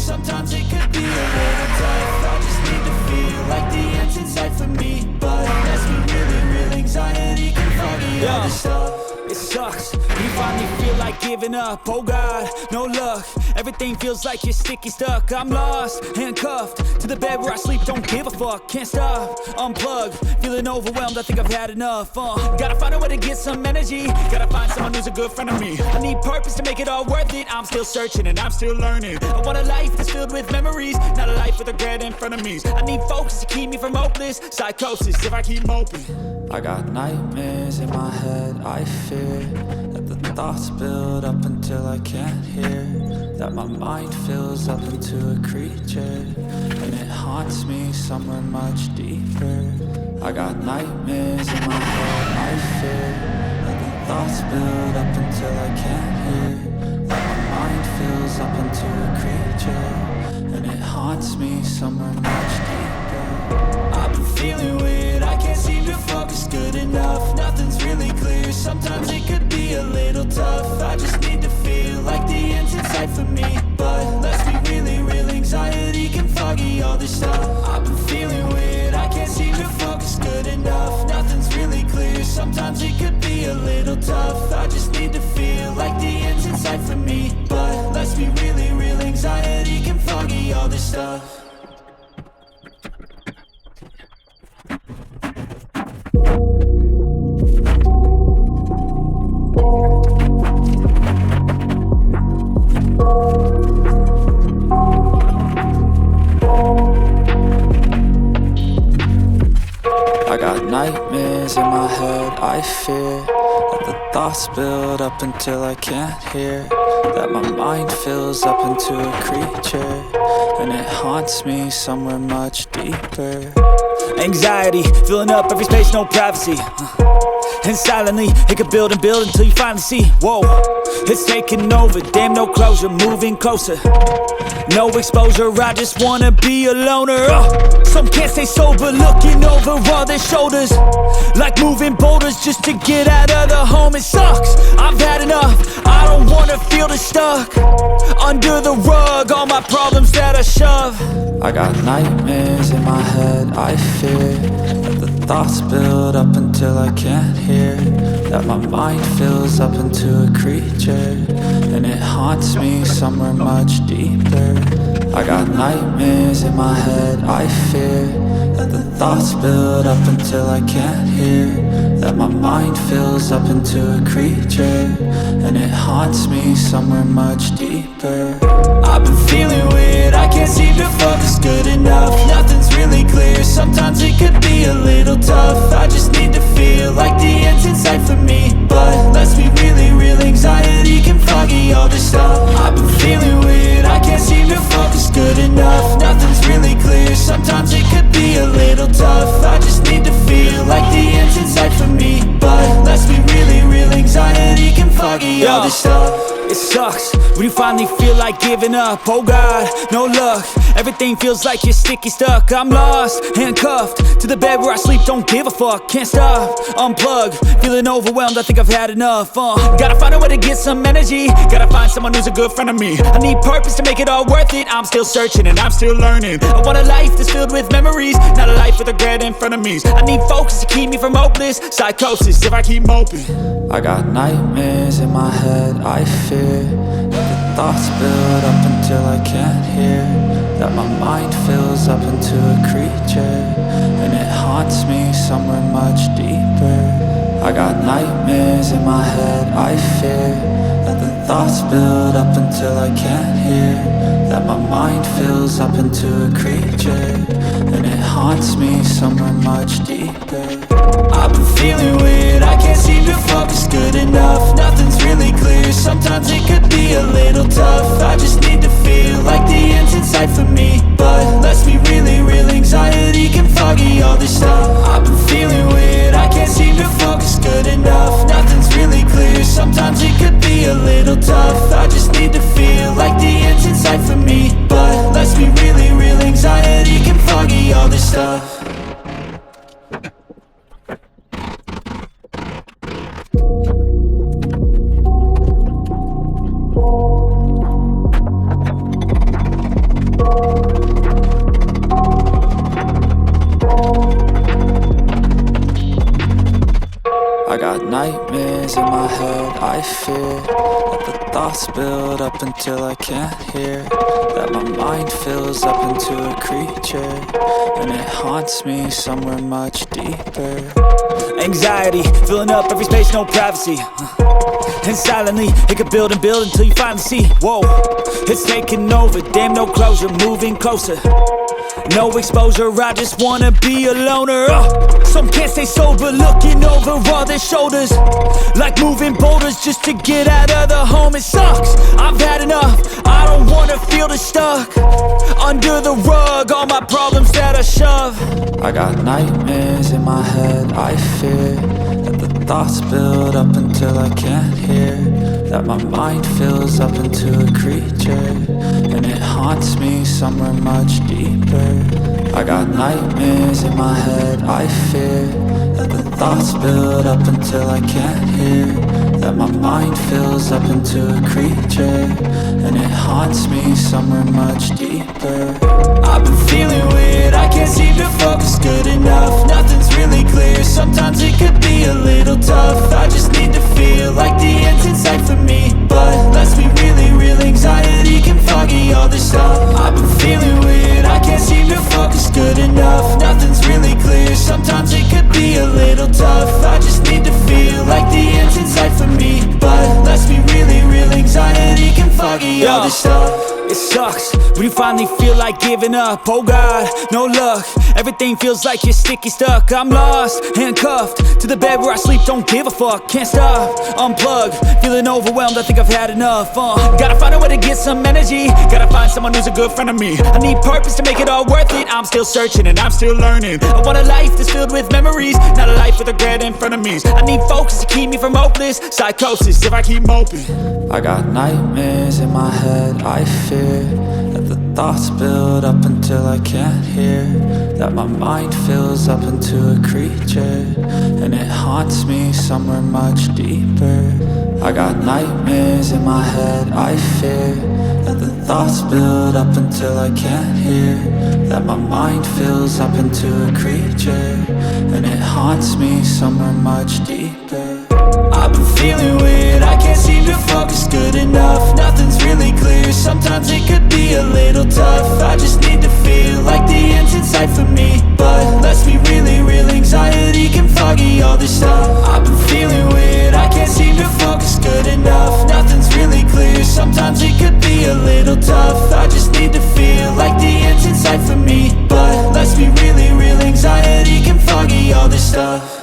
sometimes it could be a little tough. I just need to feel like the end's in sight for me, but let's be really real, anxiety can foggy all this stuff. It sucks when you finally feel like giving up. Oh God, no luck. Everything feels like you're sticky stuck. I'm lost, handcuffed to the bed where I sleep. Don't give a fuck, can't stop. Unplug, feeling overwhelmed. I think I've had enough. Gotta find a way to get some energy. Gotta find someone who's a good friend of me. I need purpose to make it all worth it. I'm still searching and I'm still learning. I want a life that's filled with memories, not a life with regret in front of me. I need focus to keep me from hopeless psychosis if I keep moping. I got nightmares in my head. I fear that the thoughts build up until I can't hear, that my mind fills up into a creature and it haunts me somewhere much deeper. I got nightmares in my head. I fear that the thoughts build up until I can't hear, that my mind fills up into a creature and it haunts me somewhere much deeper. I've been feeling weird, I can't seem to focus good enough. Nothing's really clear, sometimes it could be a little tough. I just need to feel like the end's in sight for me, but let's be really real, anxiety can foggy all this stuff. I've been feeling weird, I can't seem to focus good enough. Nothing's really clear, sometimes it could be a little tough. I just need to feel like the end's in sight for me, but let's be really real, anxiety can foggy all this stuff. I got nightmares in my head. I fear that the thoughts build up until I can't hear, that my mind fills up into a creature and it haunts me somewhere much deeper. Anxiety filling up every space, no privacy. And silently it could build and build until you finally see, whoa, it's taking over, damn, no closure, moving closer, no exposure, I just wanna be a loner. Some can't stay sober, looking over all their shoulders, like moving boulders just to get out of the home. It sucks, I've had enough, I don't wanna feel this stuck under the rug, all my problems that I shove. I got nightmares in my head. I fear that the thoughts build up until I can't hear, that my mind fills up into a creature and it haunts me somewhere much deeper. I got nightmares in my head. I fear that the thoughts build up until I can't hear, that my mind fills up into a creature and it haunts me somewhere much deeper. I've been feeling weird, I can't seem to focus good enough. Nothing's really clear, sometimes it could be a little tough. I just need to feel like the end's in sight for me, but let's be really real, anxiety can foggy all this stuff. I've been feeling weird, I can't seem to focus good enough. Nothing's really clear, sometimes it could be a little tough. I just need to feel like the end's in sight for me, but let's be really real, anxiety can foggy all this stuff. It sucks when you finally feel like giving up. Oh God, no luck. Everything feels like you're sticky stuck. I'm lost, handcuffed to the bed where I sleep. Don't give a fuck, can't stop. Unplug, feeling overwhelmed. I think I've had enough. Gotta find a way to get some energy. Gotta find someone who's a good friend of me. I need purpose to make it all worth it. I'm still searching and I'm still learning. I want a life that's filled with memories, not a life with regret in front of me. I need focus to keep me from hopeless psychosis if I keep moping. I got nightmares in my head. I fear that the thoughts build up until I can't hear, that my mind fills up into a creature and it haunts me somewhere much deeper. I got nightmares in my head. I fear that the thoughts build up until I can't hear, that my mind fills up into a creature and it haunts me somewhere much deeper. I've been feeling weird, I can't seem to focus good enough. Nothing's really clear, sometimes it could be a little tough. I just need to feel like the end's in sight for me, but let's be really real, anxiety can foggy all this stuff. I've been feeling weird, I can't seem to focus good enough. Nothing's really clear, sometimes it could be a little tough. I just need to feel like the end's in sight for me, but let's be really real, anxiety can foggy all this stuff. got nightmares in my head, I fear that the thoughts build up until I can't hear, that my mind fills up into a creature, and it haunts me somewhere much deeper. Anxiety, filling up every space, no privacy. And silently, it could build and build until you finally see. Whoa, it's taking over, damn no closure, moving closer. No exposure, I just wanna be a loner. Some can't stay sober, looking over all their shoulders, like moving boulders just to get out of the home. It sucks, I've had enough, I don't wanna feel the stuck under the rug, all my problems that I shove. I got nightmares in my head, I fear that the thoughts build up until I can't hear, that my mind fills up into a creature, and it haunts me somewhere much deeper. I got nightmares in my head, I fear that the thoughts build up until I can't hear, that my mind fills up into a creature, and it haunts me somewhere much deeper. I've been feeling weird, I can't seem to focus good enough. Nothing's really clear, sometimes it could be a little tough. I just need to feel like the end's in sight for me, but let's be really real, anxiety can foggy all this stuff. I've been feeling weird, I can't seem to focus good enough. Nothing's really clear, sometimes it could be a little tough. I just need to feel like the end's in sight for me, but let's be really real, anxiety can foggy all this stuff. It sucks when you finally feel like giving up. Oh God, no luck, everything feels like you're sticky stuck. I'm lost, handcuffed to the bed where I sleep, don't give a fuck. Can't stop, unplug, feeling overwhelmed, I think I've had enough. Gotta find a way to get some energy, gotta find someone who's a good friend of me. I need purpose to make it all worth it, I'm still searching and I'm still learning. I want a life that's filled with memories, not a life with regret in front of me. I need focus to keep me from hopeless psychosis if I keep moping. I got nightmares in my head, I fear that the thoughts build up until I can't hear, that my mind fills up into a creature, and it haunts me somewhere much deeper. I got nightmares in my head, I fear that the thoughts build up until I can't hear, that my mind fills up into a creature, and it haunts me somewhere much deeper. I've been feeling weird, I can't seem to focus good enough. Nothing's really clear, sometimes it could be a little tough. I just need to feel like the end's in sight for me, but let's be really real, anxiety can foggy all this stuff. I've been feeling weird, I can't seem to focus good enough. Nothing's really clear, sometimes it could be a little tough. I just need to feel like the end's in sight for me, but let's be really real, anxiety can foggy all this stuff.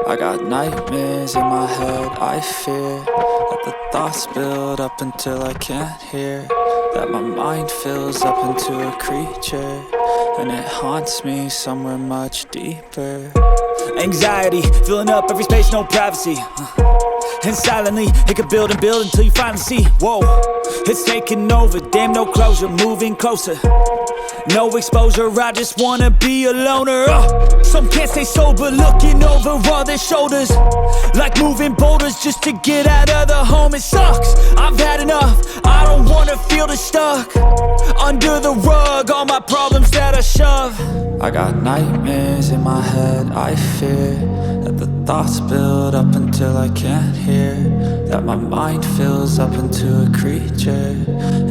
I got nightmares in my head, I fear that the thoughts build up until I can't hear, that my mind fills up into a creature, and it haunts me somewhere much deeper. Anxiety, filling up every space, no privacy. And silently, it could build and build until you finally see. Whoa, it's taking over, damn no closure, moving closer. No exposure, I just wanna be a loner. Some can't stay sober, looking over all their shoulders, like moving boulders just to get out of the home. It sucks, I've had enough, I don't wanna feel the stuck under the rug, all my problems that I shove. I got nightmares in my head, I fear that the thoughts build up until I can't hear, that my mind fills up into a creature,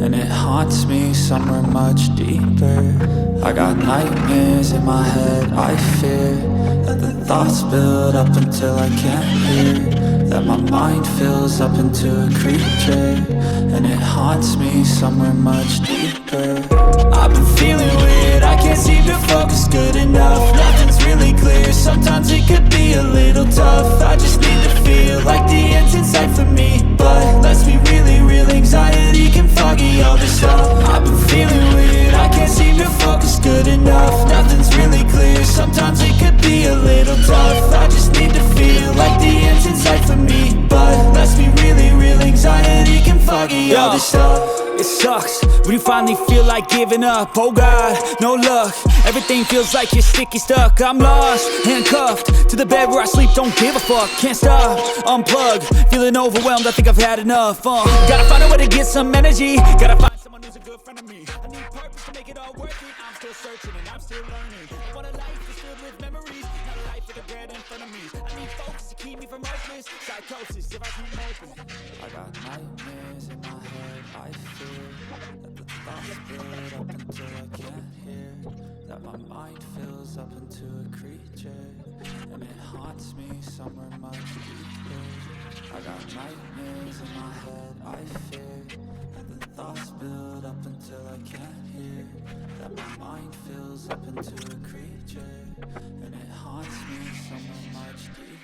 and it haunts me somewhere much deeper. I got nightmares in my head, I fear that the thoughts build up until I can't hear, that my mind fills up into a creature, and it haunts me somewhere much deeper. I've been feeling weird, I can't seem to focus good enough. Nothing's really clear, sometimes it could be a little tough. I just need to feel like the end's in sight for me, but let's be really real, anxiety can foggy all this stuff. I've been feeling weird, I can't seem to focus good enough. Nothing's really clear, sometimes it could be a little tough. I just need to feel like the end's in sight for me, but let's be really real, anxiety can foggy all this stuff. It sucks when you finally feel like giving up. Oh God, no luck. Everything feels like you're sticky stuck. I'm lost, handcuffed to the bed where I sleep. Don't give a fuck, can't stop. Unplug, feeling overwhelmed. I think I've had enough. Gotta find a way to get some energy. Gotta find someone who's a good friend of me. I need purpose to make it all worth it. I'm still searching and I'm still learning. I want a life that's filled with memories, not a life with a bread in front of me. I need focus to keep me from hopeless psychosis if I keep hoping. I got nightmares in my head, I fear that the thoughts build up until I can't hear, that my mind fills up into a creature, and it haunts me somewhere much deeper. I got nightmares in my head, I fear that the thoughts build up until I can't hear, that my mind fills up into a creature, and it haunts me somewhere much deeper.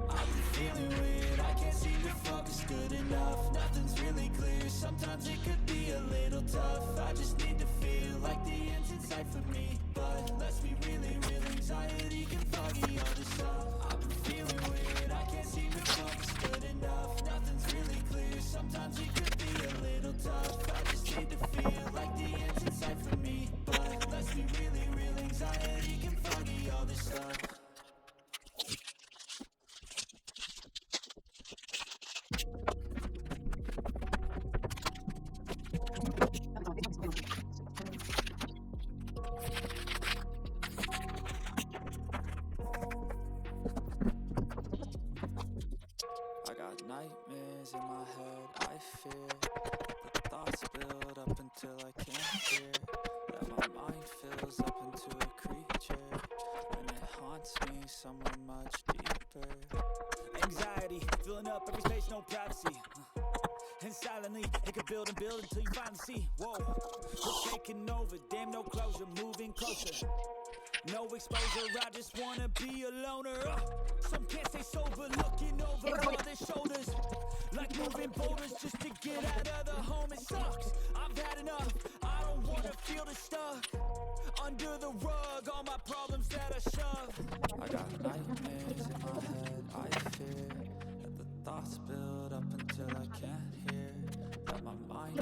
I've been feeling weird, I can't seem to focus good enough. Nothing's really clear, sometimes it could be a little tough. I just need to feel like the end's in sight for me, but let's be really real, anxiety can foggy all this stuff. I've been feeling weird, I can't seem to focus good enough. Nothing's really clear, sometimes it could be a little tough. I just need to feel like the end's in sight for me, but let's be really real, anxiety can foggy all this stuff. I got nightmares in my head, I fear the thoughts build up until I can't hear, that my mind fills up into a creature, and it haunts me somewhere much deeper. Anxiety, filling up every space, no privacy. And silently, it could build and build until you finally see. Whoa, we're taking over, damn no closure, moving closer. No exposure, I just wanna be a loner. Some can't stay sober, looking over all their shoulders, like moving boulders just to get out of the home. It sucks, I've had enough, I don't wanna feel the stuck under the rug, all my problems that I shove. I got nightmares in my head, I fear that the thoughts build up until I can't hear, that my mind